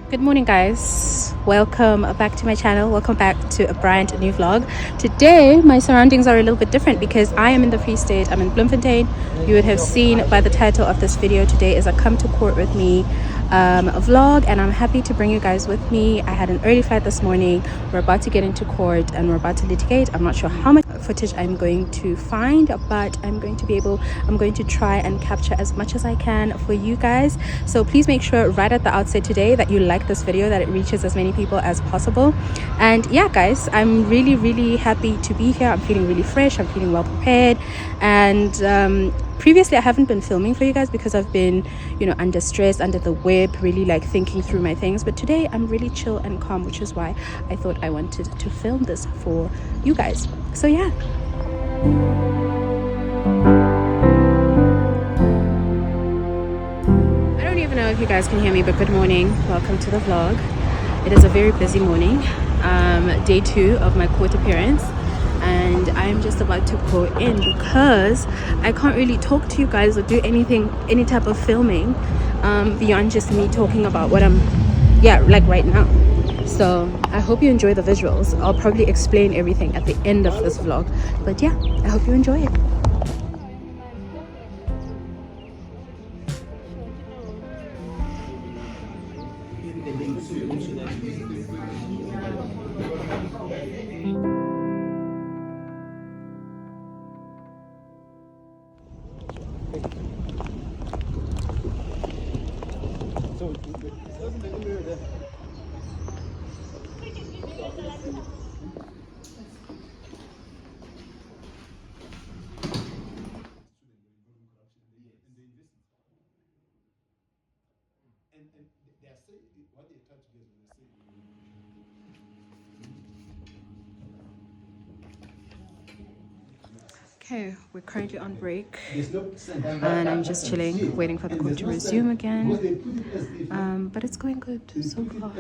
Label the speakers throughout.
Speaker 1: Good morning, guys. Welcome back to my channel. Welcome back to a brand new vlog. Today my surroundings are a little bit different because I am in the Free State. I'm in Bloemfontein. You would have seen by the title of this video, today is a come to court with me a vlog, and I'm happy to bring you guys with me. I had an early flight this morning. We're about to get into court and we're about to litigate. I'm not sure how much footage I'm going to find, but I'm going to try and capture as much as I can for you guys. So please make sure right at the outset today that you like this video, that it reaches as many people as possible. And yeah, guys, I'm really happy to be here. I'm feeling really fresh, I'm feeling well prepared. And previously I haven't been filming for you guys because I've been, you know, under stress, under the whip, really like thinking through my things. But today I'm really chill and calm, which is why I thought I wanted to film this for you guys. So yeah. I don't even know if you guys can hear me, but good morning. Welcome to the vlog. It is a very busy morning, day 2 of my court appearance. And I'm just about to go in because I can't really talk to you guys or do any type of filming beyond just me talking about what I'm like right now. So I hope you enjoy the visuals. I'll probably explain everything at the end of this vlog, but yeah, I hope you enjoy it. Okay, we're currently on break and I'm just chilling, waiting for the court to resume again. But it's going good so far.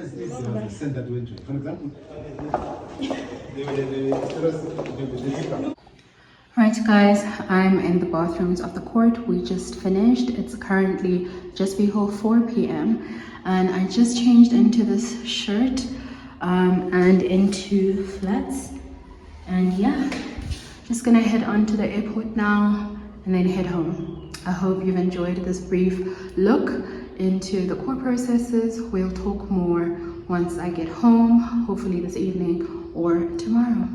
Speaker 1: Alright guys, I'm in the bathrooms of the court. We just finished. It's currently just before 4 p.m. and I just changed into this shirt and into flats, and yeah, just gonna head on to the airport now and then head home. I hope you've enjoyed this brief look into the court processes. We'll talk more once I get home, hopefully this evening or tomorrow.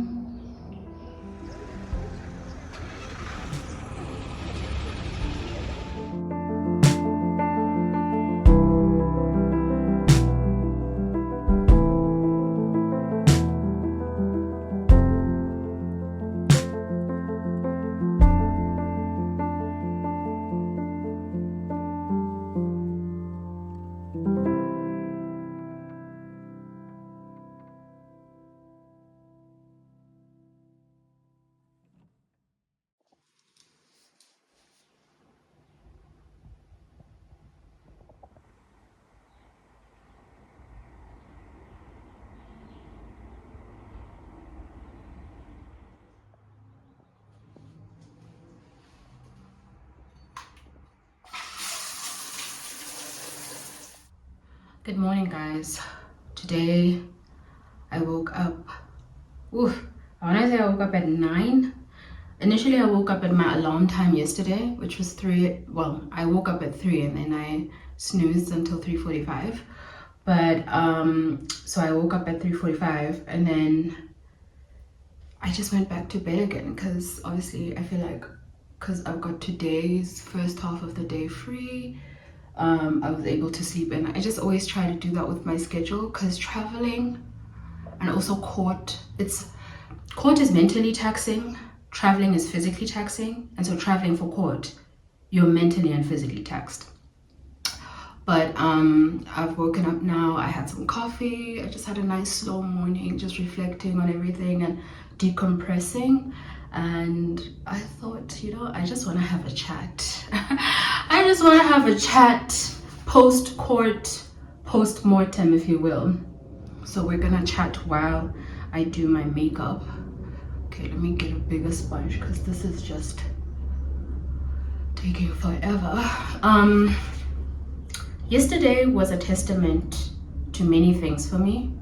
Speaker 1: Good morning, guys. Today I woke up, I want to say I woke up at 9. Initially I woke up at my alarm time yesterday, which was 3. Well, I woke up at 3 and then I snoozed until 3:45. But so I woke up at 3:45 and then I just went back to bed again because obviously I feel like because I've got today's first half of the day free, I was able to sleep in. I just always try to do that with my schedule because traveling and also court is mentally taxing, traveling is physically taxing, and so traveling for court, you're mentally and physically taxed. But I've woken up now. I had some coffee. I just had a nice slow morning, just reflecting on everything and decompressing. And I thought, you know, I just want to have a chat. I just want to have a chat post-court, post-mortem, if you will. So we're gonna chat while I do my makeup. Okay, let me get a bigger sponge because this is just taking forever. Yesterday was a testament to many things for me.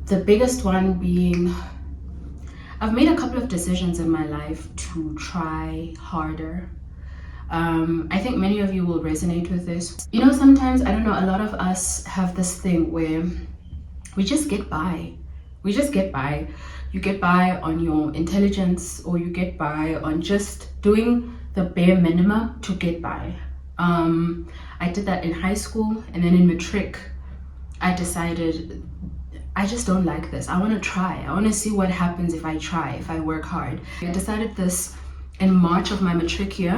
Speaker 1: The biggest one being, I've made a couple of decisions in my life to try harder. I think many of you will resonate with this. You know, sometimes, I don't know, a lot of us have this thing where we just get by. We just get by. You get by on your intelligence, or you get by on just doing the bare minimum to get by. I did that in high school, and then in matric, I decided I just don't like this. I want to try. I want to see what happens if I try, if I work hard. I decided this in March of my matric year,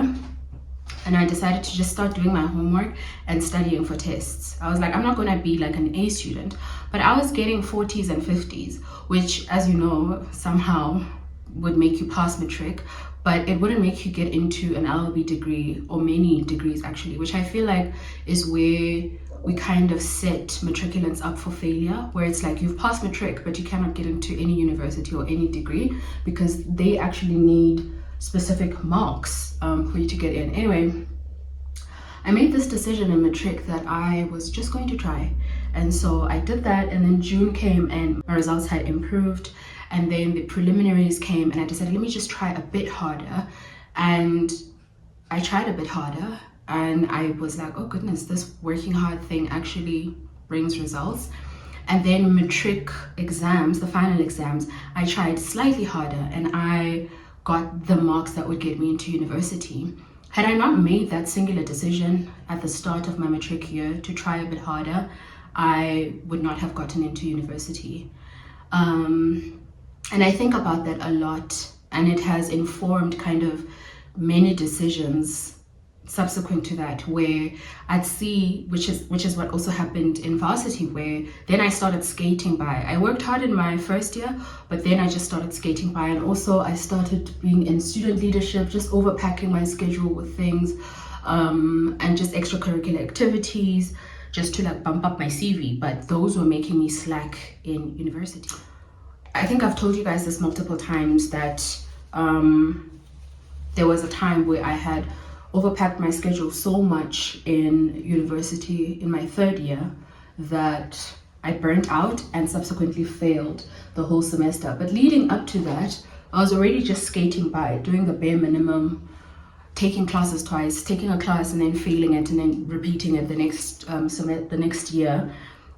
Speaker 1: and I decided to just start doing my homework and studying for tests. I was like, I'm not going to be like an A student, but I was getting 40s and 50s, which, as you know, somehow would make you pass matric, but it wouldn't make you get into an LLB degree, or many degrees actually, which I feel like is where we kind of set matriculants up for failure, where it's like you've passed matric, but you cannot get into any university or any degree because they actually need specific marks for you to get in. Anyway, I made this decision in matric that I was just going to try. And so I did that, and then June came and my results had improved. And then the preliminaries came, and I decided, let me just try a bit harder. And I tried a bit harder, and I was like, oh goodness, this working hard thing actually brings results. And then matric exams, the final exams, I tried slightly harder, and I got the marks that would get me into university. Had I not made that singular decision at the start of my matric year to try a bit harder, I would not have gotten into university. And I think about that a lot, and it has informed kind of many decisions subsequent to that, where I'd see, which is what also happened in varsity, where then I started skating by. I worked hard in my first year, but then I just started skating by. And also I started being in student leadership, just overpacking my schedule with things, and just extracurricular activities, just to like bump up my CV. But those were making me slack in university. I think I've told you guys this multiple times that there was a time where I had overpacked my schedule so much in university in my third year that I burnt out and subsequently failed the whole semester. But leading up to that, I was already just skating by, doing the bare minimum, taking classes twice, taking a class and then failing it and then repeating it the next year,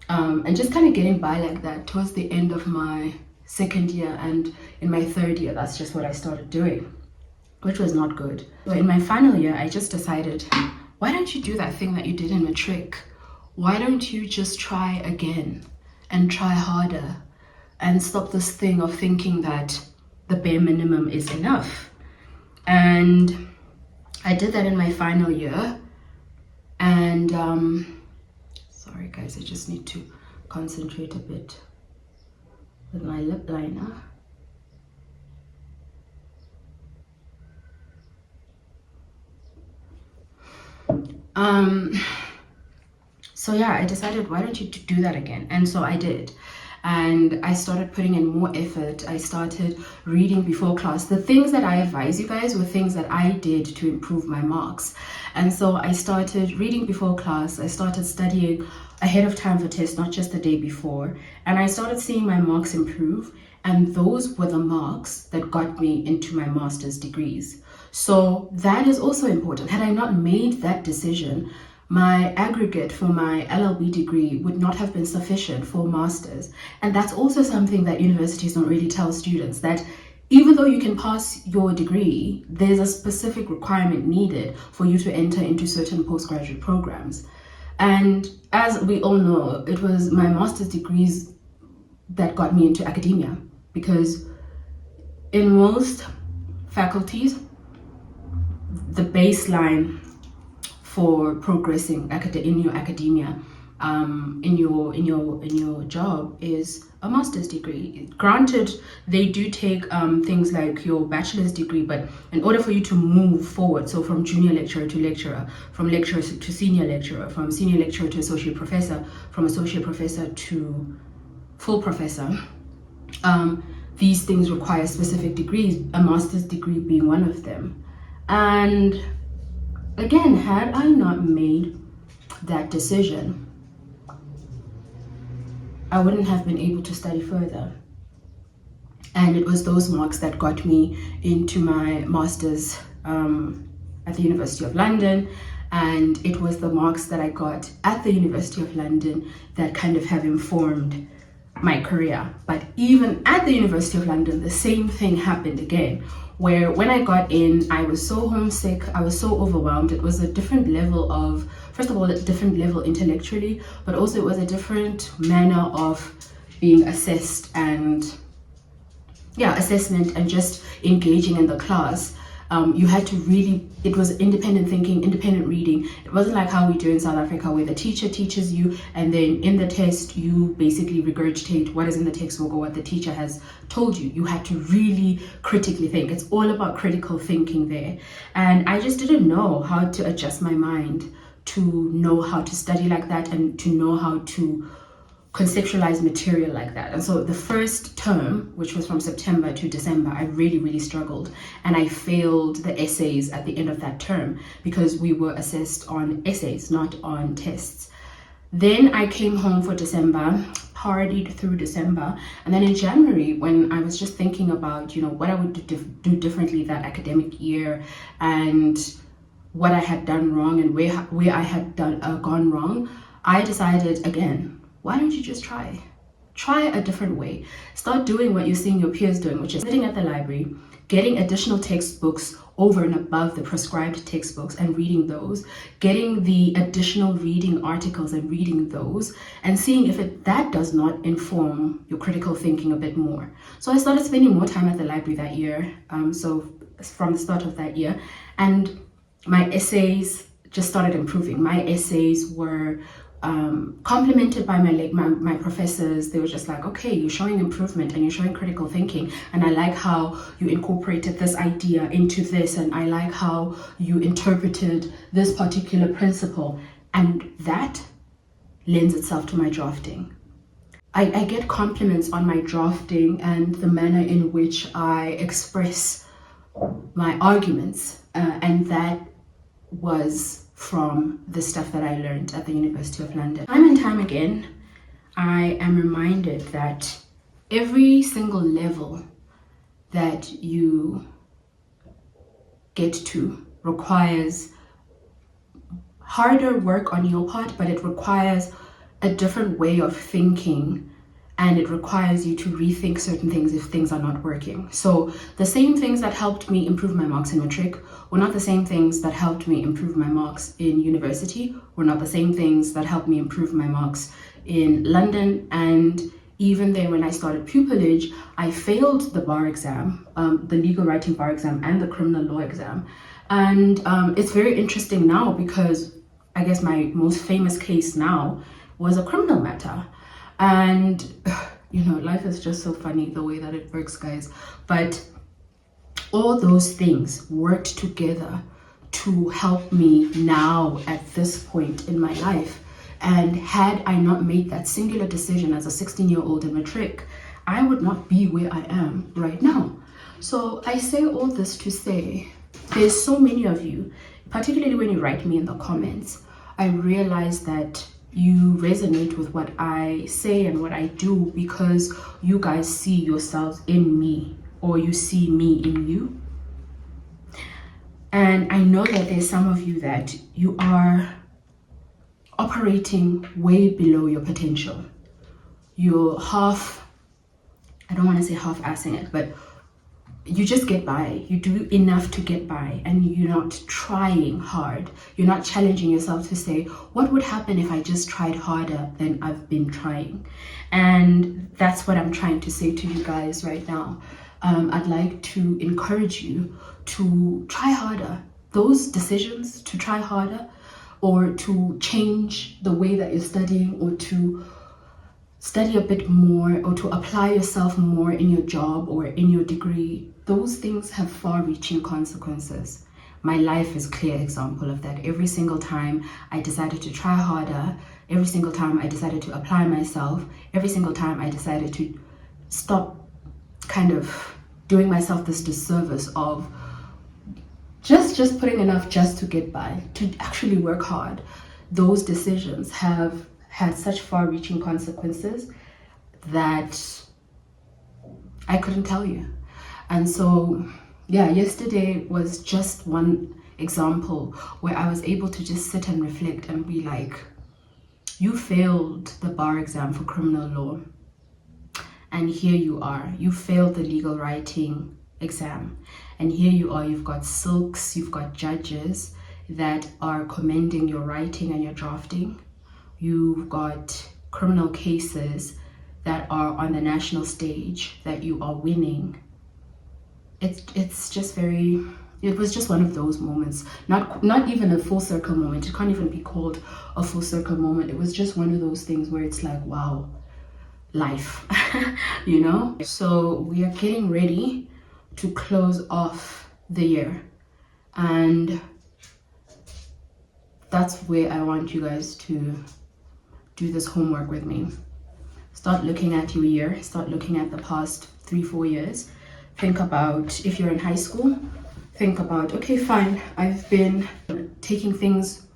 Speaker 1: and just kind of getting by like that towards the end of my second year. And in my third year, that's just what I started doing, which was not good. So in my final year, I just decided, why don't you do that thing that you did in matric? Why don't you just try again and try harder and stop this thing of thinking that the bare minimum is enough? And I did that in my final year. And sorry guys, I just need to concentrate a bit with my lip liner. So yeah, I decided, why don't you do that again? And so I did. And I started putting in more effort. I started reading before class. The things that I advise you guys were things that I did to improve my marks. And so I started reading before class. I started studying ahead of time for tests, not just the day before. And I started seeing my marks improve. And those were the marks that got me into my master's degrees. So that is also important. Had I not made that decision, my aggregate for my LLB degree would not have been sufficient for master's. And that's also something that universities don't really tell students, that even though you can pass your degree, there's a specific requirement needed for you to enter into certain postgraduate programs. And as we all know, it was my master's degrees that got me into academia, because in most faculties, the baseline for progressing in your academia, in your job, is a master's degree. Granted, they do take things like your bachelor's degree, but in order for you to move forward, so from junior lecturer to lecturer, from lecturer to senior lecturer, from senior lecturer to associate professor, from associate professor to full professor, these things require specific degrees, a master's degree being one of them. And again, had I not made that decision, I wouldn't have been able to study further. And it was those marks that got me into my master's at the University of London. And it was the marks that I got at the University of London that kind of have informed my career. But even at the University of London, the same thing happened again, where when I got in, I was so homesick, I was so overwhelmed. It was a different level of, first of all, a different level intellectually, but also it was a different manner of being assessed and assessment and just engaging in the class. You had to really, it was independent thinking, independent reading. It wasn't like how we do in South Africa, where the teacher teaches you and then in the test you basically regurgitate what is in the textbook or what the teacher has told you. You had to really critically think. It's all about critical thinking there. And I just didn't know how to adjust my mind to know how to study like that and to know how to conceptualize material like that. And so the first term, which was from September to December, I really struggled, and I failed the essays at the end of that term because we were assessed on essays, not on tests. Then I came home for December, partied through December, and then in January, when I was just thinking about what I would do differently that academic year and what I had done wrong and where I had gone wrong, I decided again, why don't you just try a different way? Start doing what you're seeing your peers doing, which is sitting at the library, getting additional textbooks over and above the prescribed textbooks and reading those, getting the additional reading articles and reading those, and seeing if that does not inform your critical thinking a bit more. So I started spending more time at the library that year, so from the start of that year, and my essays just started improving. My essays were complimented by my professors. They were just like, okay, you're showing improvement and you're showing critical thinking, and I like how you incorporated this idea into this, and I like how you interpreted this particular principle, and that lends itself to my drafting. I get compliments on my drafting and the manner in which I express my arguments, and that was from the stuff that I learned at the University of London. Time and time again, I am reminded that every single level that you get to requires harder work on your part, but it requires a different way of thinking, and it requires you to rethink certain things if things are not working. So the same things that helped me improve my marks in matric were not the same things that helped me improve my marks in university, were not the same things that helped me improve my marks in London. And even then, when I started pupillage, I failed the bar exam, the legal writing bar exam and the criminal law exam. And it's very interesting now because I guess my most famous case now was a criminal matter. And life is just so funny the way that it works, guys. But all those things worked together to help me now at this point in my life. And had I not made that singular decision as a 16-year-old in matric, I would not be where I am right now. So I say all this to say, there's so many of you, particularly when you write me in the comments, I realize that you resonate with what I say and what I do because you guys see yourselves in me, or you see me in you. And I know that there's some of you that you are operating way below your potential. You're I don't want to say half-assing it, but you just get by. You do enough to get by, and you're not trying hard. You're not challenging yourself to say, what would happen if I just tried harder than I've been trying? And that's what I'm trying to say to you guys right now. I'd like to encourage you to try harder. Those decisions to try harder
Speaker 2: or to change the way that you're studying, or to study a bit more, or to apply yourself more in your job or in your degree, those things have far-reaching consequences. My life is a clear example of that. Every single time I decided to try harder, every single time I decided to apply myself, every single time I decided to stop kind of doing myself this disservice of just putting enough just to get by, to actually work hard, those decisions have had such far-reaching consequences that I couldn't tell you. And so, yeah, yesterday was just one example where I was able to just sit and reflect and be like, you failed the bar exam for criminal law, and here you are. You failed the legal writing exam, and here you are. You've got silks, you've got judges that are commending your writing and your drafting. You've got criminal cases that are on the national stage that you are winning. It's just very, it was just one of those moments, not even a full circle moment. It can't even be called a full circle moment. It was just one of those things where it's like, wow, life, you know? So we are getting ready to close off the year, and that's where I want you guys to do this homework with me. Start looking at your year, start looking at the past 3-4 years. Think about, if you're in high school, think about, okay, fine, I've been taking things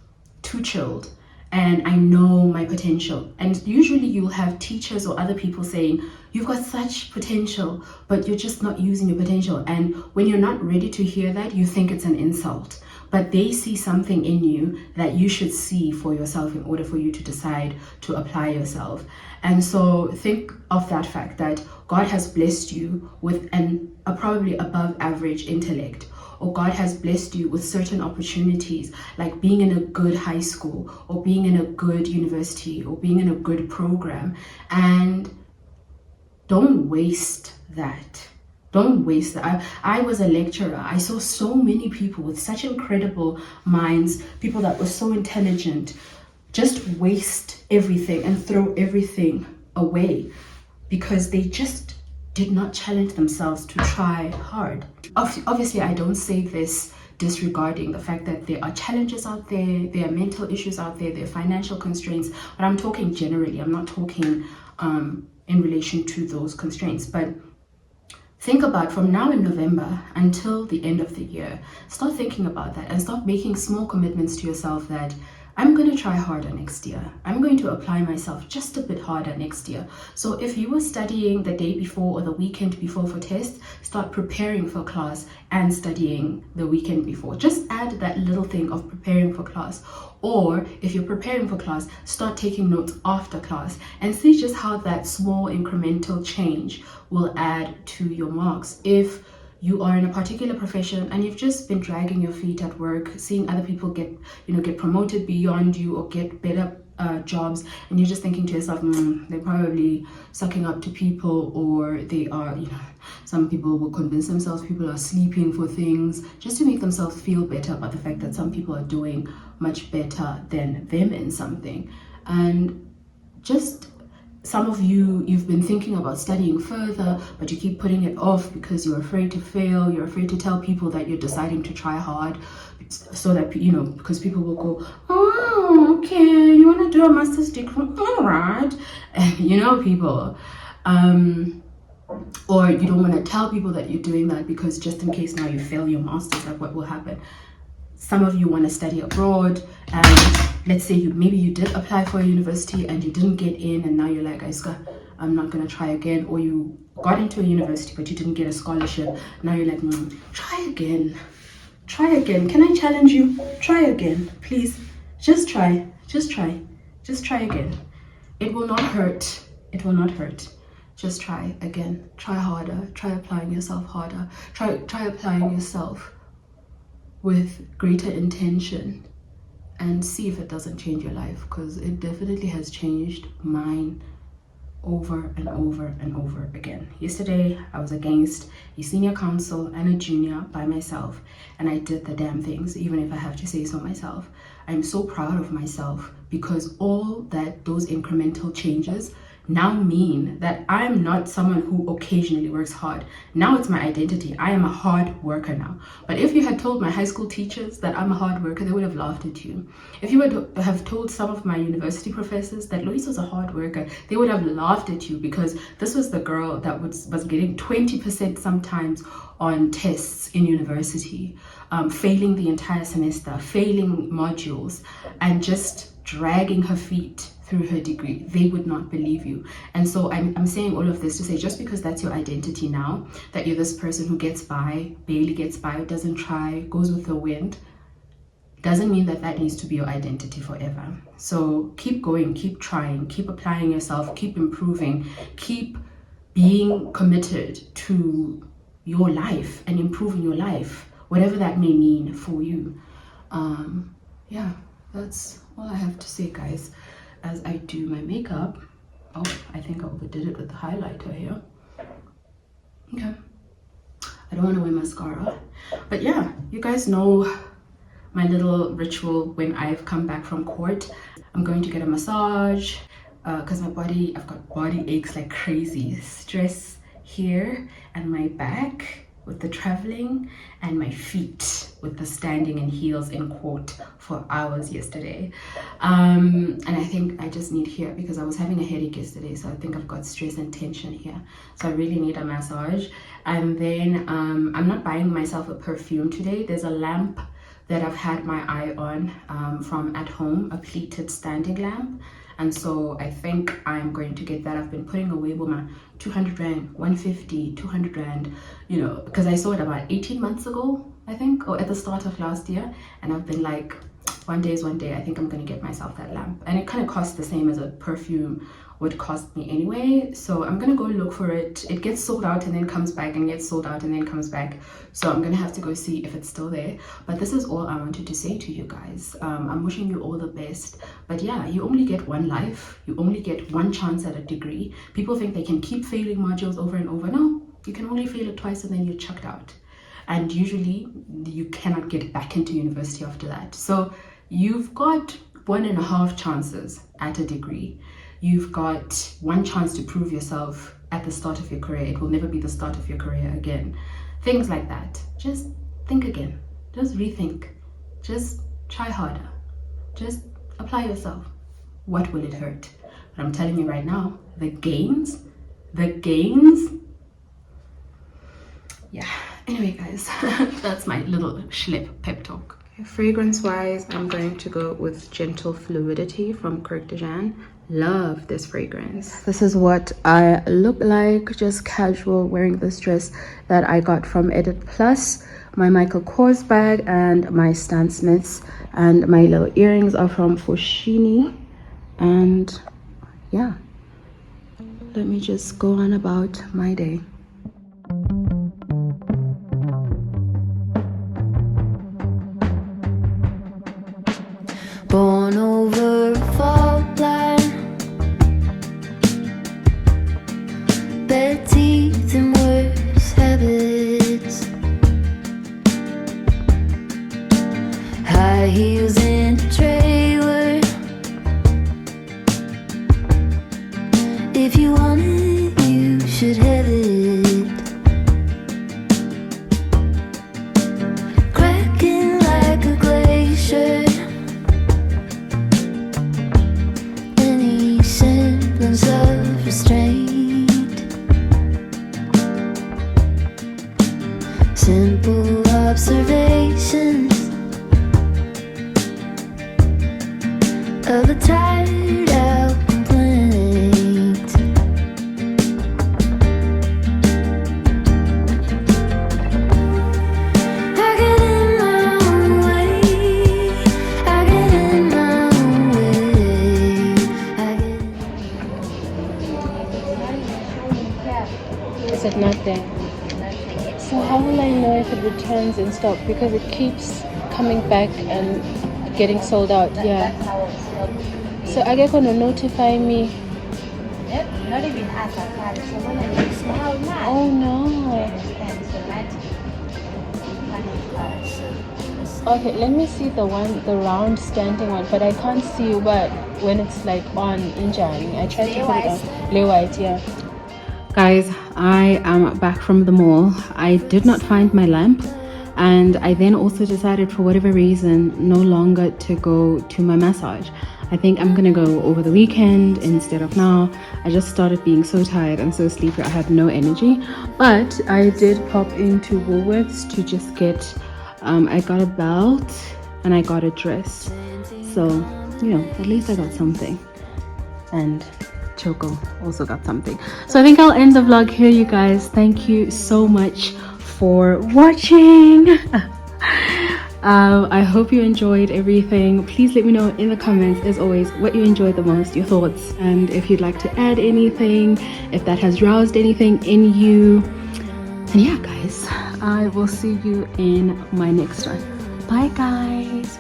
Speaker 2: too chilled and I know my potential. And usually you'll have teachers or other people saying, you've got such potential, but you're just not using your potential. And when you're not ready to hear that, you think it's an insult. But they see something in you that you should see for yourself in order for you to decide to apply yourself. And so think of that fact that God has blessed you with a probably above average intellect, or God has blessed you with certain opportunities, like being in a good high school, or being in a good university, or being in a good program. And don't waste that. Don't waste that. I was a lecturer. I saw so many people with such incredible minds, people that were so intelligent, just waste everything and throw everything away because they just did not challenge themselves to try hard. Obviously, I don't say this disregarding the fact that there are challenges out there, there are mental issues out there, there are financial constraints, but I'm talking generally. I'm not talking in relation to those constraints. But think about, from now in November until the end of the year, start thinking about that and start making small commitments to yourself that I'm going to try harder next year. I'm going to apply myself just a bit harder next year. So if you were studying the day before or the weekend before for tests, start preparing for class and studying the weekend before. Just add that little thing of preparing for class. Or if you're preparing for class, start taking notes after class and see just how that small incremental change will add to your marks. If you are in a particular profession and you've just been dragging your feet at work, seeing other people get promoted beyond you or get better jobs, and you're just thinking to yourself, they're probably sucking up to people, or they are, some people will convince themselves people are sleeping for things just to make themselves feel better about the fact that some people are doing much better than them in something. And just some of you've been thinking about studying further, but you keep putting it off because you're afraid to fail. You're afraid to tell people that you're deciding to try hard, so that, because people will go, oh, okay, you want to do a master's degree? All right. And people. Or you don't want to tell people that you're doing that because just in case now you fail your master's, like what will happen? Some of you want to study abroad, and let's say maybe you did apply for a university and you didn't get in, and now you're like, I'm not going to try again. Or you got into a university but you didn't get a scholarship. Now you're like, try again. Can I challenge you? Try again, please. Just try again. It will not hurt. Just try again. Try harder. Try applying yourself harder. Try applying yourself with greater intention, and see if it doesn't change your life, because it definitely has changed mine over and over and over again. Yesterday, I was against a senior counsel and a junior by myself, and I did the damn things, even if I have to say so myself. I'm so proud of myself because all that those incremental changes now mean that I'm not someone who occasionally works hard. Now it's my identity. I am a hard worker now. But if you had told my high school teachers that I'm a hard worker, they would have laughed at you. If you would have told some of my university professors that Loyiso's a hard worker, they would have laughed at you, because this was the girl that was getting 20% sometimes on tests in university, failing the entire semester, failing modules, and just dragging her feet through her degree. They would not believe you. And so I'm saying all of this to say, just because that's your identity now, that you're this person who gets by, barely gets by, doesn't try, goes with the wind, doesn't mean that that needs to be your identity forever. So keep going, keep trying, keep applying yourself, keep improving, keep being committed to your life and improving your life, whatever that may mean for you. Yeah, that's all I have to say, guys, as I do my makeup. Oh, I think I overdid it with the highlighter here. Okay, I don't want to wear mascara, but yeah, you guys know my little ritual when I've come back from court. I'm going to get a massage because I've got body aches like crazy, stress here and my back with the traveling, and my feet with the standing in heels in court for hours yesterday. And I think I just need here because I was having a headache yesterday, so I think I've got stress and tension here, so I really need a massage. And then I'm not buying myself a perfume today. There's a lamp that I've had my eye on from at home, a pleated standing lamp, and so I think I'm going to get that. I've been putting away with my 200 rand, 150, 200 rand, you know, because I saw it about 18 months ago, I think, or at the start of last year, and I've been like, one day is one day, I think I'm going to get myself that lamp. And it kind of costs the same as a perfume would cost me anyway, so I'm gonna go look for it. It gets sold out and then comes back, and gets sold out and then comes back, so I'm gonna have to go see if it's still there. But this is all I wanted to say to you guys. I'm wishing you all the best, but yeah, you only get one life, you only get one chance at a degree. People think they can keep failing modules over and over. No, you can only fail it twice and then you're chucked out, and usually you cannot get back into university after that. So you've got 1.5 chances at a degree. You've got one chance to prove yourself at the start of your career. It will never be the start of your career again. Things like that. Just think again. Just rethink. Just try harder. Just apply yourself. What will it hurt? But I'm telling you right now, the gains, yeah. Anyway, guys, that's my little schlep pep talk. Fragrance wise, I'm going to go with Gentle Fluidity from Kirk Dejan. Love this fragrance. This is what I look like, just casual, wearing this dress that I got from Edit Plus, my Michael Kors bag, and my Stan Smiths, and my little earrings are from Foschini. And yeah, let me just go on about my day.
Speaker 3: Born over a fault line, bad teeth and worse habits, high heels in a trailer. If you want it, you should have it. Cracking like a glacier. Of restraint, simple observations of a tired out complaint. I get in my own way, I get in my own way, I get in.
Speaker 1: Is it not there? So how will I know if it returns in stock? Because it keeps coming back and getting sold out. Yeah. So are they gonna notify me
Speaker 4: Not even us, our father. So when I smile now.
Speaker 1: Oh no.
Speaker 4: And so that's
Speaker 1: Okay, let me see the round standing one, but I can't see what when it's like on injani. I tried to put it on. Lay white, yeah. Guys, I am back from the mall. I did not find my lamp, and I then also decided for whatever reason no longer to go to my massage. I think I'm gonna go over the weekend instead of now. I just started being so tired and so sleepy. I had no energy, but I did pop into Woolworths to just get I got a belt and I got a dress, so you know, at least I got something. And Choco also got something. So I think I'll end the vlog here, you guys. Thank you so much for watching. I hope you enjoyed everything. Please let me know in the comments, as always, what you enjoyed the most, your thoughts, and if you'd like to add anything, if that has roused anything in you. And yeah, guys, I will see you in my next one. Bye, guys.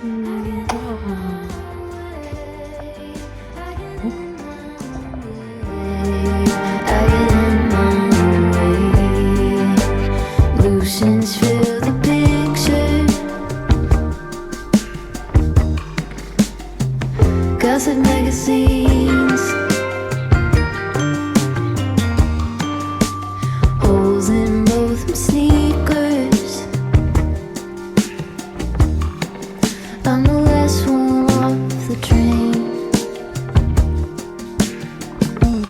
Speaker 3: Lucians fill the picture. Gossip magazines. Holes in both my sneakers. I'm the last one off the train.